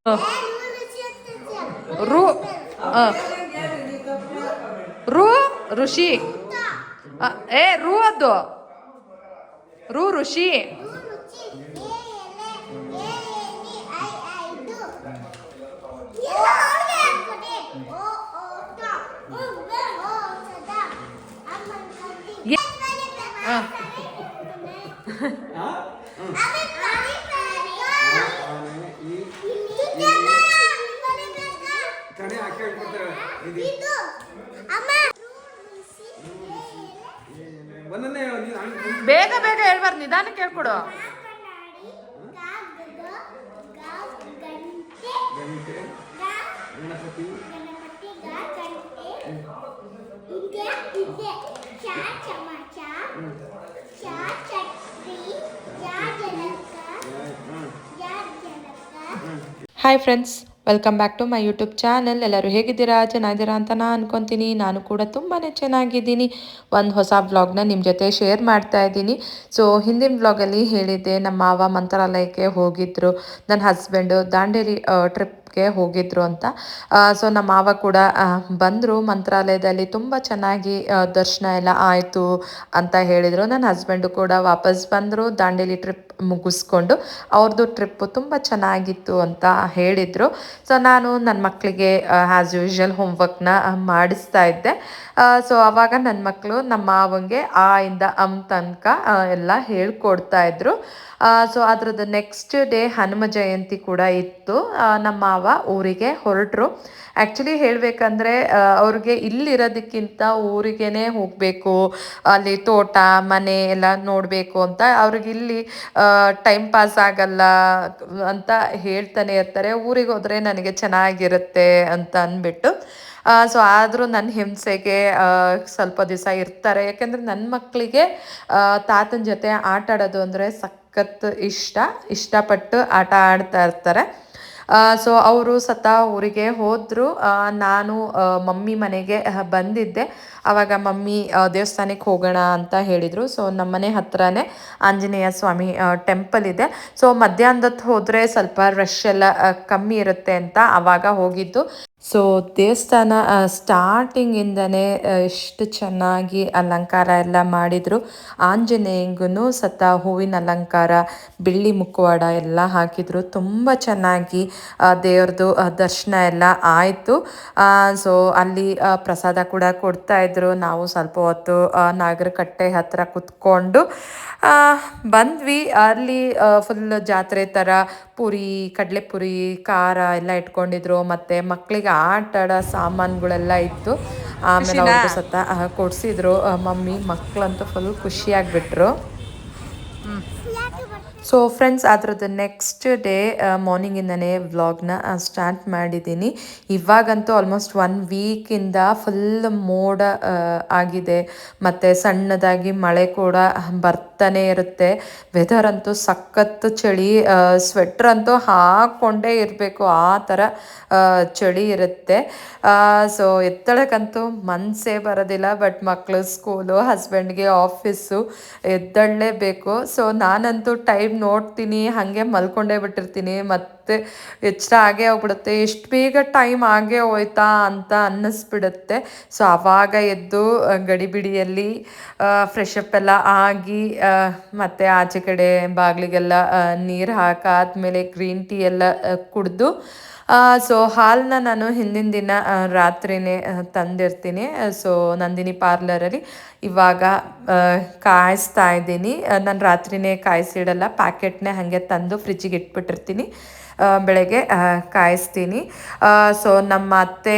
ರು ರು ಋಷಿ ರು ಅದು ಋಷಿ ಬೇಗ ಬೇಗ ಹೇಳ್ಬಾರ್ದು, ನಿಧಾನಕ್ಕೆ ಹೇಳ್ಕೊಡು. Hi friends, welcome back to my YouTube channel. ಎಲ್ಲರೂ ಹೇಗಿದ್ದೀರಾ? ಚೆನ್ನಾಗಿದ್ದೀರಾ ಅಂತ ನಾನು ಅನ್ಕೊತೀನಿ. ನಾನು ಕೂಡ ತುಂಬಾ ಚೆನ್ನಾಗಿದ್ದೀನಿ. ಒಂದು ಹೊಸ ವ್ಲಾಗ್ನ ನಿಮ್ಮ ಜೊತೆ ಶೇರ್ ಮಾಡ್ತಾ ಇದ್ದೀನಿ. ಸೊ ಹಿಂದಿನ ವ್ಲಾಗಲ್ಲಿ ಹೇಳಿದ್ದೆ, ನಮ್ಮ ಮಾವ ಮಂತ್ರಾಲಯಕ್ಕೆ ಹೋಗಿದ್ರು, ನನ್ನ ಹಸ್ಬೆಂಡು ದಾಂಡೇಲಿ ಟ್ರಿಪ್ಗೆ ಹೋಗಿದ್ರು ಅಂತ. ಸೊ ನಮ್ಮ ಮಾವ ಕೂಡ ಬಂದರು. ಮಂತ್ರಾಲಯದಲ್ಲಿ ತುಂಬ ಚೆನ್ನಾಗಿ ದರ್ಶನ ಎಲ್ಲ ಆಯಿತು ಅಂತ ಹೇಳಿದರು. ನನ್ನ ಹಸ್ಬೆಂಡು ಕೂಡ ವಾಪಸ್ ಬಂದರು ದಾಂಡೇಲಿ ಟ್ರಿಪ್ ಮುಗಿಸ್ಕೊಂಡು. ಅವ್ರದ್ದು ಟ್ರಿಪ್ಪು ತುಂಬ ಚೆನ್ನಾಗಿತ್ತು ಅಂತ ಹೇಳಿದರು. ಸೊ ನಾನು ನನ್ನ ಮಕ್ಕಳಿಗೆ ಆ್ಯಸ್ ಯೂಶ್ವಲ್ ಹೋಮ್ವರ್ಕ್ನ ಮಾಡಿಸ್ತಾ ಇದ್ದೆ. ಸೊ ಆವಾಗ ನನ್ನ ಮಕ್ಕಳು ನಮ್ಮ ಮಾವಂಗೆ ಆ ಇಂದ ತನಕ ಎಲ್ಲ ಹೇಳ್ಕೊಡ್ತಾ ಇದ್ರು. ಸೊ ಅದ್ರದ್ದು ನೆಕ್ಸ್ಟ್ ಡೇ ಹನುಮ ಜಯಂತಿ ಕೂಡ ಇತ್ತು. ನಮ್ಮ ಮಾವ ಊರಿಗೆ ಹೊರಟರು. ಆ್ಯಕ್ಚುಲಿ ಹೇಳಬೇಕಂದ್ರೆ ಅವ್ರಿಗೆ ಇಲ್ಲಿರೋದಕ್ಕಿಂತ ಊರಿಗೇ ಹೋಗಬೇಕು, ಅಲ್ಲಿ ತೋಟ ಮನೆ ಎಲ್ಲ ನೋಡಬೇಕು ಅಂತ. ಅವ್ರಿಗೆ ಇಲ್ಲಿ ಟೈಮ್ ಪಾಸ್ ಆಗಲ್ಲ ಅಂತ ಹೇಳ್ತಾನೆ ಇರ್ತಾರೆ. ಊರಿಗೆ ಹೋದರೆ ನನಗೆ ಚೆನ್ನಾಗಿರುತ್ತೆ ಅಂತ ಅಂದ್ಬಿಟ್ಟು. ಸೊ ಆದರೂ ನನ್ನ ಹಿಂಸೆಗೆ ಸ್ವಲ್ಪ ದಿವಸ ಇರ್ತಾರೆ. ಯಾಕೆಂದರೆ ನನ್ನ ಮಕ್ಕಳಿಗೆ ತಾತನ ಜೊತೆ ಆಟ ಆಡೋದು ಅಂದರೆ ಸಖತ್ ಇಷ್ಟಪಟ್ಟು ಆಟ ಆಡ್ತಾ ಇರ್ತಾರೆ. ಸೊ ಅವರು ಊರಿಗೆ ಹೋದರು. ನಾನು ಮಮ್ಮಿ ಮನೆಗೆ ಬಂದಿದ್ದೆ. ಆವಾಗ ಮಮ್ಮಿ ದೇವಸ್ಥಾನಕ್ಕೆ ಹೋಗೋಣ ಅಂತ ಹೇಳಿದರು. ಸೊ ನಮ್ಮನೆ ಹತ್ರನೇ ಆಂಜನೇಯ ಸ್ವಾಮಿ ಟೆಂಪಲ್ ಇದೆ. ಸೊ ಮಧ್ಯಾಹ್ನದತ್ತು ಹೋದರೆ ಸ್ವಲ್ಪ ರಶ್ ಎಲ್ಲ ಕಮ್ಮಿ ಇರುತ್ತೆ ಅಂತ ಆವಾಗ ಹೋಗಿದ್ದು. ಸೊ ದೇವಸ್ಥಾನ ಸ್ಟಾರ್ಟಿಂಗಿಂದನೇ ಎಷ್ಟು ಚೆನ್ನಾಗಿ ಅಲಂಕಾರ ಎಲ್ಲ ಮಾಡಿದರು. ಆಂಜನೇಯಂಗೂ ಹೂವಿನ ಅಲಂಕಾರ, ಬೆಳ್ಳಿ ಮುಖವಾಡ ಎಲ್ಲ ಹಾಕಿದರು. ತುಂಬ ಚೆನ್ನಾಗಿ ದೇವ್ರದ್ದು ದರ್ಶನ ಎಲ್ಲ ಆಯಿತು. ಸೊ ಅಲ್ಲಿ ಪ್ರಸಾದ ಕೂಡ ಕೊಡ್ತಾಯಿದ್ರು. ನಾವು ಸ್ವಲ್ಪ ಹೊತ್ತು ನಾಗರಕಟ್ಟೆ ಹತ್ರ ಕುತ್ಕೊಂಡು ಬಂದ್ವಿ. ಅಲ್ಲಿ ಫುಲ್ ಜಾತ್ರೆ ಥರ ಪುರಿ, ಕಡಲೆಪುರಿ, ಖಾರ ಎಲ್ಲ ಇಟ್ಕೊಂಡಿದ್ರು. ಮತ್ತು ಮಕ್ಕಳಿಗೆ ಆಟ ಆಡೋ ಸಾಮಾನುಗಳೆಲ್ಲ ಇತ್ತು. ಆಮೇಲೆ ಅವ್ರಿಗೂ ಕೊಡಿಸಿದ್ರು ಮಮ್ಮಿ. ಮಕ್ಕಳಂತೂ ಫುಲ್ ಖುಷಿಯಾಗಿಬಿಟ್ರು. ಸೊ ಫ್ರೆಂಡ್ಸ್, ಅದ್ರದ್ದು ನೆಕ್ಸ್ಟ್ ಡೇ ಮಾರ್ನಿಂಗಿಂದನೇ ವ್ಲಾಗ್ನ ಸ್ಟಾರ್ಟ್ ಮಾಡಿದ್ದೀನಿ. ಇವಾಗಂತೂ ಆಲ್ಮೋಸ್ಟ್ 1 ವೀಕಿಂದ ಫುಲ್ ಮೋಡ ಆಗಿದೆ, ಮತ್ತು ಸಣ್ಣದಾಗಿ ಮಳೆ ಕೂಡ ಬರ್ತಾನೆ ಇರುತ್ತೆ. ವೆದರ್ ಅಂತೂ ಸಖತ್ತು ಚಳಿ. ಸ್ವೆಟ್ರ್ ಅಂತೂ ಹಾಕ್ಕೊಂಡೇ ಇರಬೇಕು, ಆ ಥರ ಚಳಿ ಇರುತ್ತೆ. ಸೊ ಎದ್ದಳಕ್ಕಂತೂ ಮನಸ್ಸೇ ಬರೋದಿಲ್ಲ. ಬಟ್ ಮಕ್ಕಳು ಸ್ಕೂಲು, ಹಸ್ಬೆಂಡ್ಗೆ ಆಫೀಸು, ಎದ್ದಳಲೇಬೇಕು. ಸೊ ನಾನಂತೂ ಟೈಮ್ ನೋಡ್ತೀನಿ, ಹಾಗೆ ಮಲ್ಕೊಂಡೇ ಬಿಟ್ಟಿರ್ತೀನಿ. ಮತ್ತು ಎಚ್ಚರ ಆಗೇ ಹೋಗ್ಬಿಡುತ್ತೆ. ಎಷ್ಟು ಬೇಗ ಟೈಮ್ ಆಗೇ ಹೋಯ್ತಾ ಅಂತ ಅನ್ನಿಸ್ಬಿಡುತ್ತೆ. ಸೊ ಆವಾಗ ಎದ್ದು ಗಡಿಬಿಡಿಯಲ್ಲಿ ಫ್ರೆಶಪ್ ಎಲ್ಲ ಆಗಿ, ಮತ್ತು ಆಚೆ ಕಡೆ ಬಾಗಿಲಿಗೆಲ್ಲ ನೀರು ಹಾಕಾದ್ಮೇಲೆ ಗ್ರೀನ್ ಟೀ ಎಲ್ಲ ಕುಡಿದು, ಸೊ ಹಾಲನ್ನ ನಾನು ಹಿಂದಿನ ದಿನ ರಾತ್ರಿಯೇ ತಂದಿರ್ತೀನಿ. ಸೊ ನಂದಿನಿ ಪಾರ್ಲರಲ್ಲಿ ಇವಾಗ ಕಾಯಿಸ್ತಾ ಇದ್ದೀನಿ. ನಾನು ರಾತ್ರಿಯೇ ಕಾಯಿಸಿಡಲ್ಲ, ಪ್ಯಾಕೆಟ್ನೇ ಹಾಗೆ ತಂದು ಫ್ರಿಜ್ಜಿಗೆ ಇಟ್ಬಿಟ್ಟಿರ್ತೀನಿ. ಬೆಳಗ್ಗೆ ಕಾಯಿಸ್ತೀನಿ. ಸೊ ನಮ್ಮ ಅತ್ತೆ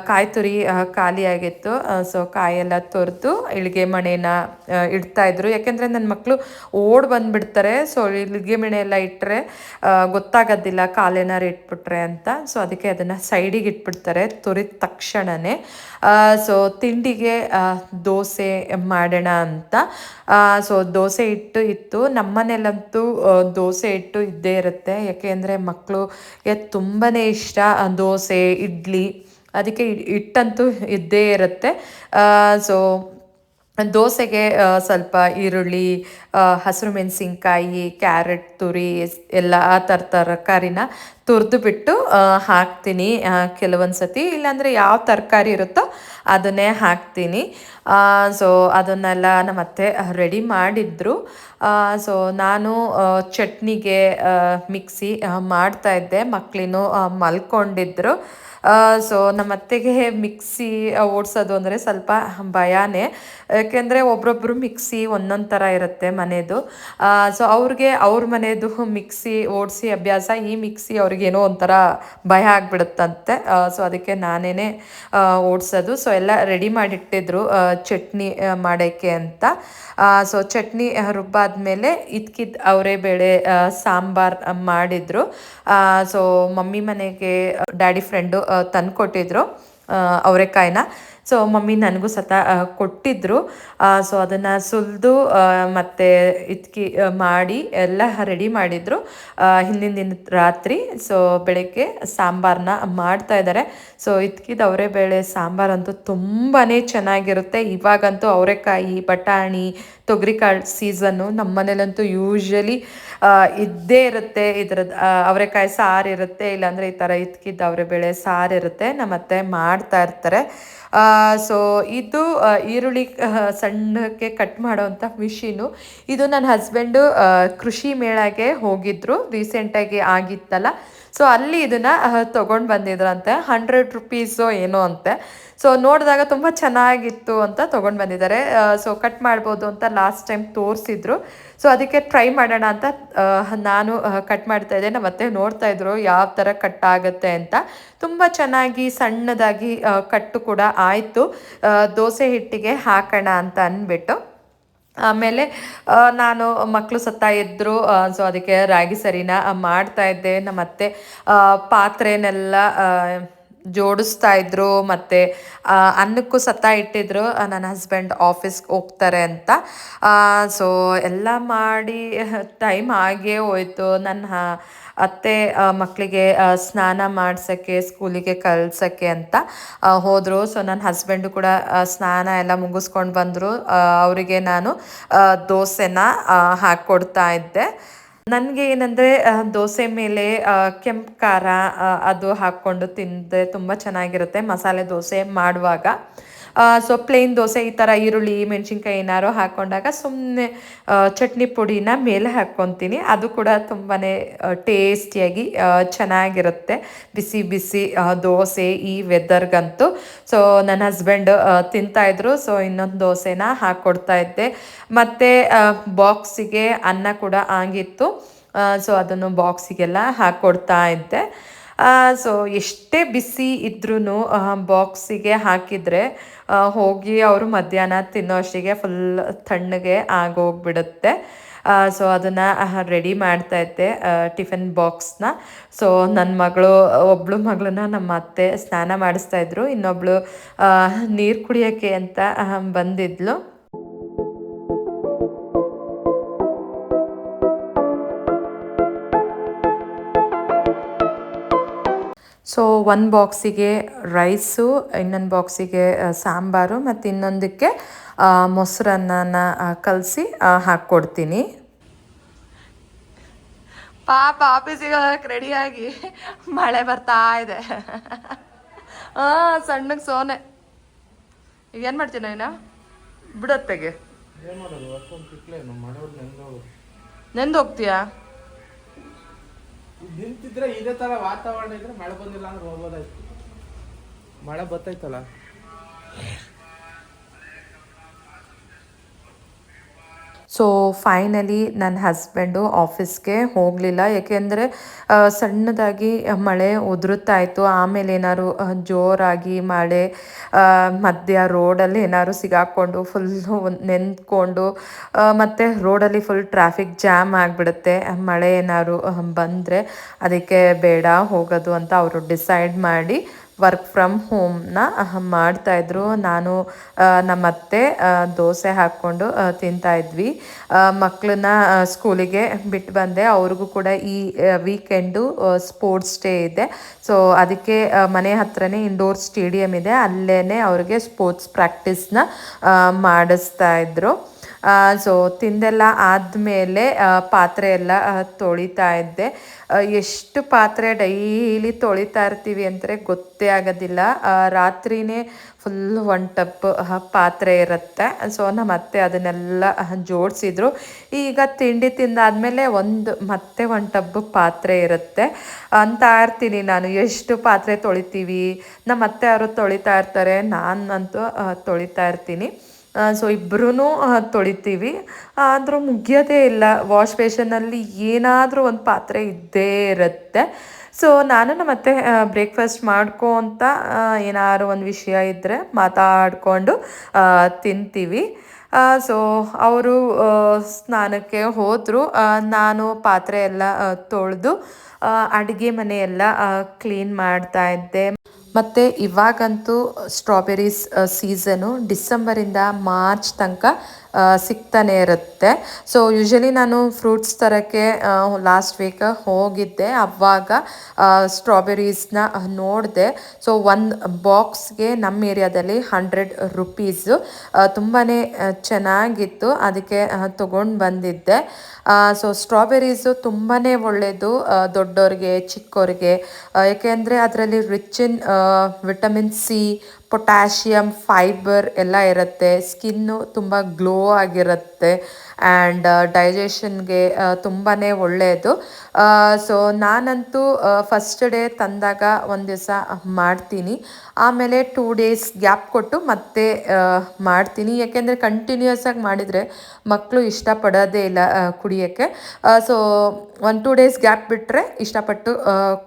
ಕಾಯಿ ತುರಿ ಖಾಲಿಯಾಗಿತ್ತು. ಸೊ ಕಾಯೆಲ್ಲ ತೊರೆದು ಇಳಿಗೆ ಮಣೆನ ಇಡ್ತಾಯಿದ್ರು. ಯಾಕೆಂದರೆ ನನ್ನ ಮಕ್ಕಳು ಓಡಿ ಬಂದುಬಿಡ್ತಾರೆ. ಸೊ ಇಳಿಗೆ ಮಣೆ ಎಲ್ಲ ಇಟ್ಟರೆ ಗೊತ್ತಾಗೋದಿಲ್ಲ ಕಾಲೇನಾರು ಇಟ್ಬಿಟ್ರೆ ಅಂತ. ಸೊ ಅದಕ್ಕೆ ಅದನ್ನು ಸೈಡಿಗೆ ಇಟ್ಬಿಡ್ತಾರೆ ತುರಿದ ತಕ್ಷಣವೇ. ಸೊ ತಿಂಡಿಗೆ ದೋಸೆ ಮಾಡೋಣ ಅಂತ. ಸೊ ದೋಸೆ ಹಿಟ್ಟು ಇತ್ತು. ನಮ್ಮನೇಲಂತೂ ದೋಸೆ ಹಿಟ್ಟು ಇದ್ದೇ ಇರುತ್ತೆ. ಯಾಕೆಂದರೆ ಮಕ್ಕಳಿಗೆ ತುಂಬಾ ಇಷ್ಟ ದೋಸೆ, ಇಡ್ಲಿ. ಅದಕ್ಕೆ ಹಿಟ್ಟಂತೂ ಇದ್ದೇ ಇರುತ್ತೆ. ಸೊ ದೋಸೆಗೆ ಸ್ವಲ್ಪ ಈರುಳ್ಳಿ, ಹಸಿರು ಮೆಣಸಿನ್ಕಾಯಿ, ಕ್ಯಾರೆಟ್ ತುರಿ ಎಲ್ಲ ತರಕಾರಿನ ತುರಿದು ಬಿಟ್ಟು ಹಾಕ್ತೀನಿ ಕೆಲವೊಂದು ಸತಿ. ಇಲ್ಲಾಂದರೆ ಯಾವ ತರಕಾರಿ ಇರುತ್ತೋ ಅದನ್ನೇ ಹಾಕ್ತೀನಿ. ಸೊ ಅದನ್ನೆಲ್ಲ ನಮ್ಮ ಅತ್ತೆ ರೆಡಿ ಮಾಡಿದ್ರು. ಸೊ ನಾನು ಚಟ್ನಿಗೆ ಮಿಕ್ಸಿ ಮಾಡ್ತಾಯಿದ್ದೆ. ಮಕ್ಕಳಿನ್ನೂ ಮಲ್ಕೊಂಡಿದ್ರು. ಸೊ ನಮ್ಮ ಅತ್ತೆಗೆ ಮಿಕ್ಸಿ ಓಡಿಸೋದು ಅಂದರೆ ಸ್ವಲ್ಪ ಭಯನೇ. ಯಾಕೆಂದರೆ ಒಬ್ರೊಬ್ಬರು ಮಿಕ್ಸಿ ಒಂದೊಂದು ಥರ ಇರುತ್ತೆ ಮನೆಯದು. ಸೊ ಅವ್ರಿಗೆ ಅವ್ರ ಮನೆಯದು ಮಿಕ್ಸಿ ಓಡಿಸಿ ಅಭ್ಯಾಸ, ಈ ಮಿಕ್ಸಿ ಅವ್ರಿಗೇನೋ ಒಂಥರ ಭಯ ಆಗಿಬಿಡುತ್ತಂತೆ. ಸೊ ಅದಕ್ಕೆ ನಾನೇ ಓಡಿಸೋದು. ಸೊ ಎಲ್ಲ ರೆಡಿ ಮಾಡಿಟ್ಟಿದ್ರು ಚಟ್ನಿ ಮಾಡೋಕ್ಕೆ ಅಂತ. ಸೊ ಚಟ್ನಿ ರುಬ್ಬಾದ್ಮೇಲೆ ಇದ್ಕಿದ್ದು ಅವರೇ ಬೇಳೆ ಸಾಂಬಾರು ಮಾಡಿದರು. ಸೊ ಮಮ್ಮಿ ಮನೆಗೆ ಡ್ಯಾಡಿ ಫ್ರೆಂಡು ತಂದುಕೊಟ್ಟಿದ್ರು ಅವರೆಕಾಯಿನ. ಸೊ ಮಮ್ಮಿ ನನಗೂ ಸತ ಕೊಟ್ಟಿದ್ದರು. ಸೊ ಅದನ್ನು ಸುಲಿದು ಮತ್ತು ಇದ್ಕಿ ಮಾಡಿ ಎಲ್ಲ ರೆಡಿ ಮಾಡಿದರು ಹಿಂದಿನ ದಿನ ರಾತ್ರಿ. ಸೊ ಬೆಳಗ್ಗೆ ಸಾಂಬಾರನ್ನ ಮಾಡ್ತಾಯಿದ್ದಾರೆ. ಸೊ ಇದ್ಕಿದ್ದು ಅವರೆಬೇಳೆ ಸಾಂಬಾರಂತೂ ತುಂಬಾ ಚೆನ್ನಾಗಿರುತ್ತೆ. ಇವಾಗಂತೂ ಅವರೆಕಾಯಿ, ಬಟಾಣಿ, ತೊಗರಿಕಾಳು ಸೀಸನ್ನು. ನಮ್ಮ ಮನೇಲಂತೂ ಯೂಶ್ವಲಿ ಇದ್ದೇ ಇರುತ್ತೆ. ಇದ್ರದ್ದು ಅವರೆಕಾಯಿ ಸಾರು ಇರುತ್ತೆ, ಇಲ್ಲಾಂದರೆ ಈ ಥರ ಇದ್ಕಿದ್ದು ಅವರೆಬೇಳೆ ಸಾರು ಇರುತ್ತೆ. ನಮ್ಮ ಅತ್ತೆ ಮಾಡ್ತಾ ಇರ್ತಾರೆ. ಸೊ ಇದು ಈರುಳ್ಳಿ ಸಣ್ಣಕ್ಕೆ ಕಟ್ ಮಾಡೋವಂಥ ಮಿಷಿನು. ಇದು ನನ್ನ ಹಸ್ಬೆಂಡು ಕೃಷಿ ಮೇಳಗೆ ಹೋಗಿದ್ರು, ರೀಸೆಂಟಾಗಿ ಆಗಿತ್ತಲ್ಲ. ಸೊ ಅಲ್ಲಿ ಇದನ್ನು ತೊಗೊಂಡು ಬಂದಿದ್ರಂತೆ. 100 ರುಪೀಸೋ ಏನೋ ಅಂತೆ. ಸೊ ನೋಡಿದಾಗ ತುಂಬ ಚೆನ್ನಾಗಿತ್ತು ಅಂತ ತೊಗೊಂಡು ಬಂದಿದ್ದಾರೆ. ಸೊ ಕಟ್ ಮಾಡ್ಬೋದು ಅಂತ ಲಾಸ್ಟ್ ಟೈಮ್ ತೋರಿಸಿದ್ರು. ಸೊ ಅದಕ್ಕೆ ಟ್ರೈ ಮಾಡೋಣ ಅಂತ ನಾನು ಕಟ್ ಮಾಡ್ತಾಯಿದ್ದೆ. ನಮ್ಮ ಅತ್ತೆ ನೋಡ್ತಾಯಿದ್ರು ಯಾವ ಥರ ಕಟ್ ಆಗುತ್ತೆ ಅಂತ. ತುಂಬ ಚೆನ್ನಾಗಿ ಸಣ್ಣದಾಗಿ ಕಟ್ಟು ಕೂಡ ಆಯಿತು. ದೋಸೆ ಹಿಟ್ಟಿಗೆ ಹಾಕೋಣ ಅಂತ ಅಂದ್ಬಿಟ್ಟು ಆಮೇಲೆ ನಾನು ಮಕ್ಕಳು ಸತ್ತ ಇದ್ದರು. ಸೊ ಅದಕ್ಕೆ ರಾಗಿ ಸರಿನ ಮಾಡ್ತಾಯಿದ್ದೆ. ನಮ್ಮ ಅತ್ತೆ ಪಾತ್ರೆನೆಲ್ಲ ಜೋಡಿಸ್ತಾ ಇದ್ರು. ಮತ್ತು ಅನ್ನಕ್ಕೂ ಸತ್ತ ಇಟ್ಟಿದ್ರು, ನನ್ನ ಹಸ್ಬೆಂಡ್ ಆಫೀಸ್ಗೆ ಹೋಗ್ತಾರೆ ಅಂತ. ಸೊ ಎಲ್ಲ ಮಾಡಿ ಟೈಮ್ ಆಗೇ ಹೋಯ್ತು. ನನ್ನ ಅತ್ತೆ ಮಕ್ಕಳಿಗೆ ಸ್ನಾನ ಮಾಡ್ಸೋಕ್ಕೆ, ಸ್ಕೂಲಿಗೆ ಕಳ್ಸೋಕ್ಕೆ ಅಂತ ಹೋದರು. ಸೊ ನನ್ನ ಹಸ್ಬೆಂಡು ಕೂಡ ಸ್ನಾನ ಎಲ್ಲ ಮುಗಿಸ್ಕೊಂಡು ಬಂದರು. ಅವರಿಗೆ ನಾನು ದೋಸೆನ ಹಾಕ್ಕೊಡ್ತಾ ಇದ್ದೆ. ನನಗೆ ಏನಂದರೆ ದೋಸೆ ಮೇಲೆ ಕೆಂಪು ಖಾರ ಅದು ಹಾಕ್ಕೊಂಡು ತಿಂದರೆ ತುಂಬ ಚೆನ್ನಾಗಿರುತ್ತೆ ಮಸಾಲೆ ದೋಸೆ ಮಾಡುವಾಗ. ಸೊ ಪ್ಲೇನ್ ದೋಸೆ ಈ ಥರ ಈರುಳ್ಳಿ, ಮೆಣಸಿನ್ಕಾಯಿ ಏನಾರು ಹಾಕ್ಕೊಂಡಾಗ ಸುಮ್ಮನೆ ಚಟ್ನಿ ಪುಡಿನ ಮೇಲೆ ಹಾಕ್ಕೊತೀನಿ. ಅದು ಕೂಡ ತುಂಬಾ ಟೇಸ್ಟಿಯಾಗಿ ಚೆನ್ನಾಗಿರುತ್ತೆ ಬಿಸಿ ಬಿಸಿ ದೋಸೆ ಈ ವೆದರ್ಗಂತೂ. ಸೊ ನನ್ನ ಹಸ್ಬೆಂಡ್ ತಿಂತಾಯಿದ್ರು. ಸೊ ಇನ್ನೊಂದು ದೋಸೆನ ಹಾಕ್ಕೊಡ್ತಾ ಇದ್ದೆ. ಮತ್ತು ಬಾಕ್ಸಿಗೆ ಅನ್ನ ಕೂಡ ಆಗಿತ್ತು. ಸೊ ಅದನ್ನು ಬಾಕ್ಸಿಗೆಲ್ಲ ಹಾಕ್ಕೊಡ್ತಾ ಇದ್ದೆ. ಸೊ ಎಷ್ಟೇ ಬಿಸಿ ಇದ್ರೂ ಬಾಕ್ಸಿಗೆ ಹಾಕಿದರೆ ಹೋಗಿ ಅವರು ಮಧ್ಯಾಹ್ನ ತಿನ್ನೋ ಅಷ್ಟಿಗೆ ಫುಲ್ ತಣ್ಣಗೆ ಆಗೋಗ್ಬಿಡುತ್ತೆ. ಸೊ ಅದನ್ನು ರೆಡಿ ಮಾಡ್ತಾಯಿದ್ದೆ ಟಿಫಿನ್ ಬಾಕ್ಸ್ನ. ಸೊ ನನ್ನ ಮಗಳು, ಒಬ್ಬಳು ಮಗಳನ್ನ ನಮ್ಮ ಅತ್ತೆ ಸ್ನಾನ ಮಾಡಿಸ್ತಾಯಿದ್ರು, ಇನ್ನೊಬ್ಬಳು ನೀರು ಕುಡಿಯೋಕ್ಕೆ ಅಂತ ಬಂದಿದ್ಲು. ಸೊ ಒಂದು ಬಾಕ್ಸಿಗೆ ರೈಸು, ಇನ್ನೊಂದು ಬಾಕ್ಸಿಗೆ ಸಾಂಬಾರು, ಮತ್ತು ಇನ್ನೊಂದಕ್ಕೆ ಮೊಸರನ್ನ ಕಲಸಿ ಹಾಕ್ಕೊಡ್ತೀನಿ. ಪಾಪ ಆಫೀಸಿಗೆ ಹೋಗಕ್ಕೆ ರೆಡಿಯಾಗಿ ಮಳೆ ಬರ್ತಾ ಇದೆ. ಸಣ್ಣಗೆ ಸೋನೆ. ಈಗ ಏನು ಮಾಡ್ತೀನಿ ನೀನು? ಬಿಡತ್ತೆಗೆ ನೆಂದು ಹೋಗ್ತೀಯಾ? ನಿಂತಿದ್ರೆ ಇದೇ ತರ ವಾತಾವರಣ ಇದ್ರೆ ಮಳೆ ಬಂದಿಲ್ಲ ಅಂದ್ರೆ ಹೋಗ್ಬೋದಾಯ್ತು. ಮಳೆ ಬರ್ತೈತಲ್ಲ. ಸೊ ಫೈನಲಿ ನನ್ನ ಹಸ್ಬೆಂಡು ಆಫೀಸ್ಗೆ ಹೋಗಲಿಲ್ಲ. ಏಕೆಂದರೆ ಸಣ್ಣದಾಗಿ ಮಳೆ ಉದುರುತ್ತಾಯಿತು. ಆಮೇಲೆ ಏನಾದ್ರು ಜೋರಾಗಿ ಮಳೆ ಮಧ್ಯ ರೋಡಲ್ಲಿ ಏನಾದ್ರು ಸಿಗಾಕ್ಕೊಂಡು ಫುಲ್ಲು ನೆಂದ್ಕೊಂಡು ಮತ್ತು ರೋಡಲ್ಲಿ ಫುಲ್ ಟ್ರಾಫಿಕ್ ಜಾಮ್ ಆಗಿಬಿಡುತ್ತೆ ಮಳೆ ಏನಾದ್ರು ಬಂದರೆ. ಅದಕ್ಕೆ ಬೇಡ ಹೋಗೋದು ಅಂತ ಅವರು ಡಿಸೈಡ್ ಮಾಡಿ ವರ್ಕ್ ಫ್ರಮ್ ಹೋಮ್ನ ಮಾಡ್ತಾಯಿದ್ರು. ನಾನು ನಮ್ಮತ್ತೆ ದೋಸೆ ಹಾಕ್ಕೊಂಡು ತಿಂತಾಯಿದ್ವಿ. ಮಕ್ಕಳನ್ನ ಸ್ಕೂಲಿಗೆ ಬಿಟ್ಟು ಬಂದೆ. ಅವ್ರಿಗೂ ಕೂಡ ಈ ವೀಕೆಂಡು ಸ್ಪೋರ್ಟ್ಸ್ ಡೇ ಇದೆ. ಸೊ ಅದಕ್ಕೆ ಮನೆ ಹತ್ರನೇ ಇಂಡೋರ್ ಸ್ಟೇಡಿಯಂ ಇದೆ, ಅಲ್ಲೇ ಅವ್ರಿಗೆ ಸ್ಪೋರ್ಟ್ಸ್ ಪ್ರಾಕ್ಟೀಸ್ನ ಮಾಡಿಸ್ತಾ ಇದ್ರು. ಸೊ ತಿಂದೆಲ್ಲ ಆದಮೇಲೆ ಪಾತ್ರೆ ಎಲ್ಲ ತೊಳಿತಾ ಇದ್ದೆ. ಎಷ್ಟು ಪಾತ್ರೆ ಡೈಲಿ ತೊಳಿತಾ ಇರ್ತೀವಿ ಅಂದರೆ ಗೊತ್ತೇ ಆಗೋದಿಲ್ಲ. ರಾತ್ರಿನೇ ಫುಲ್ 1 ಟಬ್ ಪಾತ್ರೆ ಇರುತ್ತೆ. ಸೊ ನಮ್ಮ ಅತ್ತೆ ಅದನ್ನೆಲ್ಲ ಜೋಡಿಸಿದ್ರು. ಈಗ ತಿಂಡಿ ತಿಂದಾದ್ಮೇಲೆ ಮತ್ತೆ 1 ಟಬ್ ಪಾತ್ರೆ ಇರುತ್ತೆ ಅಂತ ಇರ್ತೀನಿ ನಾನು. ಎಷ್ಟು ಪಾತ್ರೆ ತೊಳಿತೀವಿ, ನಮ್ಮ ಅತ್ತೆ ಅವರು ತೊಳಿತಾ ಇರ್ತಾರೆ, ನಾನಂತೂ ತೊಳಿತಾ ಇರ್ತೀನಿ. ಸೊ ಇಬ್ಬರೂ ತೊಳಿತೀವಿ, ಆದರೂ ಮುಗಿಯೋದೇ ಇಲ್ಲ. ವಾಶ್ ಬೇಷನಲ್ಲಿ ಏನಾದರೂ ಒಂದು ಪಾತ್ರೆ ಇದ್ದೇ ಇರುತ್ತೆ. ಸೊ ನಾನು ನಮ್ಮ ಅತ್ತೆ ಬ್ರೇಕ್ಫಾಸ್ಟ್ ಅಂತ ಏನಾದ್ರು ಒಂದು ವಿಷಯ ಇದ್ದರೆ ಮಾತಾಡಿಕೊಂಡು ತಿಂತೀವಿ. ಸೊ ಅವರು ಸ್ನಾನಕ್ಕೆ ಹೋದರು. ನಾನು ಪಾತ್ರೆ ಎಲ್ಲ ತೊಳೆದು ಅಡುಗೆ ಮನೆಯೆಲ್ಲ ಕ್ಲೀನ್ ಮಾಡ್ತಾ ಇದ್ದೆ. ಮತ್ತು ಇವಾಗಂತೂ ಸ್ಟ್ರಾಬೆರೀಸ್ ಸೀಸನು ಡಿಸೆಂಬರಿಂದ ಮಾರ್ಚ್ ತನಕ ಸಿಗ್ತಾನೆ ಇರುತ್ತೆ. ಸೊ ಯೂಶ್ವಲಿ ನಾನು ಫ್ರೂಟ್ಸ್ ತರೋಕ್ಕೆ ಲಾಸ್ಟ್ ವೀಕ್ ಹೋಗಿದ್ದೆ. ಆವಾಗ ಸ್ಟ್ರಾಬೆರೀಸ್ನ ನೋಡಿದೆ. ಸೊ ಒಂದು ಬಾಕ್ಸ್ಗೆ ನಮ್ಮ ಏರಿಯಾದಲ್ಲಿ 100 ರುಪೀಸು. ತುಂಬಾ ಚೆನ್ನಾಗಿತ್ತು, ಅದಕ್ಕೆ ತೊಗೊಂಡು ಬಂದಿದ್ದೆ. ಸೊ ಸ್ಟ್ರಾಬೆರೀಸು ತುಂಬಾ ಒಳ್ಳೆಯದು ದೊಡ್ಡೋರಿಗೆ ಚಿಕ್ಕವ್ರಿಗೆ, ಏಕೆಂದರೆ ಅದರಲ್ಲಿ rich in vitamin C, potassium, fibre ಎಲ್ಲ ಇರುತ್ತೆ. ಸ್ಕಿನ್ನು ತುಂಬ ಗ್ಲೋ ಆಗಿರುತ್ತೆ ಆ್ಯಂಡ್ ಡೈಜೆಷನ್ಗೆ ತುಂಬಾ ಒಳ್ಳೆಯದು. ಸೊ ನಾನಂತೂ ಫಸ್ಟ್ ಡೇ ತಂದಾಗ ಒಂದು ದಿವಸ ಮಾಡ್ತೀನಿ, ಆಮೇಲೆ 2 ಡೇಸ್ ಗ್ಯಾಪ್ ಕೊಟ್ಟು ಮತ್ತೆ ಮಾಡ್ತೀನಿ. ಯಾಕೆಂದರೆ ಕಂಟಿನ್ಯೂಸ್ ಆಗಿ ಮಾಡಿದರೆ ಮಕ್ಕಳು ಇಷ್ಟಪಡೋದೇ ಇಲ್ಲ ಕುಡಿಯೋಕ್ಕೆ. ಸೊ 1-2 ಡೇಸ್ ಗ್ಯಾಪ್ ಬಿಟ್ಟರೆ ಇಷ್ಟಪಟ್ಟು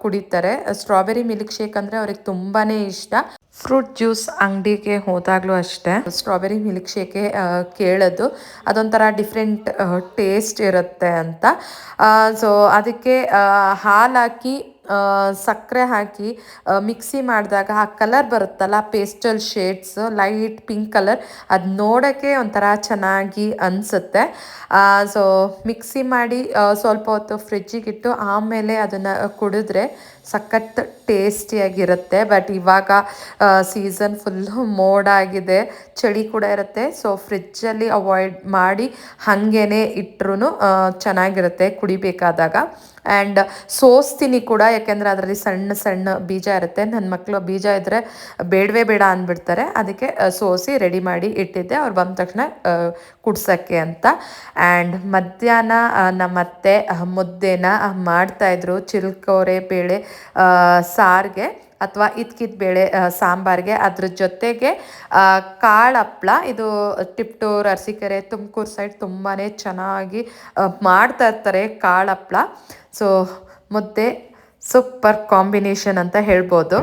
ಕುಡಿತಾರೆ. ಸ್ಟ್ರಾಬೆರಿ ಮಿಲ್ಕ್ ಶೇಕ್ ಅಂದರೆ ಅವ್ರಿಗೆ ತುಂಬಾ ಇಷ್ಟ. ಫ್ರೂಟ್ ಜ್ಯೂಸ್ ಅಂಗಡಿಗೆ ಹೋದಾಗಲೂ ಅಷ್ಟೇ ಸ್ಟ್ರಾಬೆರಿ ಮಿಲ್ಕ್ ಶೇಕೆ ಕೇಳೋದು. ಅದೊಂಥರ ಡಿಫ್ರೆಂಟ್ ಟೇಸ್ಟ್ ಇರುತ್ತೆ ಅಂತ. ಸೊ ಅದಕ್ಕೆ ಹಾಲು ಹಾಕಿ ಸಕ್ಕರೆ ಹಾಕಿ ಮಿಕ್ಸಿ ಮಾಡಿದಾಗ ಆ ಕಲರ್ ಬರುತ್ತಲ್ಲ, pastel shades, light pink colour, ಅದು ನೋಡೋಕ್ಕೆ ಒಂಥರ ಚೆನ್ನಾಗಿ ಅನಿಸುತ್ತೆ. ಸೊ ಮಿಕ್ಸಿ ಮಾಡಿ ಸ್ವಲ್ಪ ಹೊತ್ತು ಫ್ರಿಜ್ಜಿಗಿಟ್ಟು ಆಮೇಲೆ ಅದನ್ನು ಕುಡಿದ್ರೆ ಸಖತ್ ಟೇಸ್ಟಿಯಾಗಿರುತ್ತೆ. ಬಟ್ ಇವಾಗ ಸೀಸನ್ ಫುಲ್ಲು ಮೋಡಾಗಿದೆ, ಚಳಿ ಕೂಡ ಇರುತ್ತೆ. ಸೊ ಫ್ರಿಜ್ಜಲ್ಲಿ ಅವಾಯ್ಡ್ ಮಾಡಿ ಹಾಗೇ ಇಟ್ಟರು ಚೆನ್ನಾಗಿರುತ್ತೆ ಕುಡಿಬೇಕಾದಾಗ. ಆ್ಯಂಡ್ ಸೋಸ್ತೀನಿ ಕೂಡ, ಯಾಕೆಂದರೆ ಅದರಲ್ಲಿ ಸಣ್ಣ ಸಣ್ಣ ಬೀಜ ಇರುತ್ತೆ. ನನ್ನ ಮಕ್ಕಳು ಬೀಜ ಇದ್ದರೆ ಬೇಡವೇ ಬೇಡ ಅಂದ್ಬಿಡ್ತಾರೆ. ಅದಕ್ಕೆ ಸೋಸಿ ರೆಡಿ ಮಾಡಿ ಇಟ್ಟಿದ್ದೆ ಅವ್ರು ಬಂದ ತಕ್ಷಣ ಕುಡ್ಸೋಕ್ಕೆ ಅಂತ. ಆ್ಯಂಡ್ ಮಧ್ಯಾಹ್ನ ನಮ್ಮತ್ತೆ ಮುದ್ದೆನ ಮಾಡ್ತಾಯಿದ್ರು, ಚಿಲ್ಕೋರೆ ಬೇಳೆ ಸಾರಿಗೆ ಅಥವಾ ಇದ್ಕಿದ ಬೇಳೆ ಸಾಂಬಾರಿಗೆ. ಅದ್ರ ಜೊತೆಗೆ ಕಾಳು ಹಪ್ಳ. ಇದು ಟಿಪ್ಟೂರ್, ಅರಸೀಕೆರೆ, ತುಮಕೂರು ಸೈಡ್ ತುಂಬಾ ಚೆನ್ನಾಗಿ ಮಾಡ್ತಾ ಇರ್ತಾರೆ ಕಾಳು ಹಪ್ಳ. ಸೊ ಮುದ್ದೆ ಸೂಪರ್ ಕಾಂಬಿನೇಷನ್ ಅಂತ ಹೇಳ್ಬೋದು.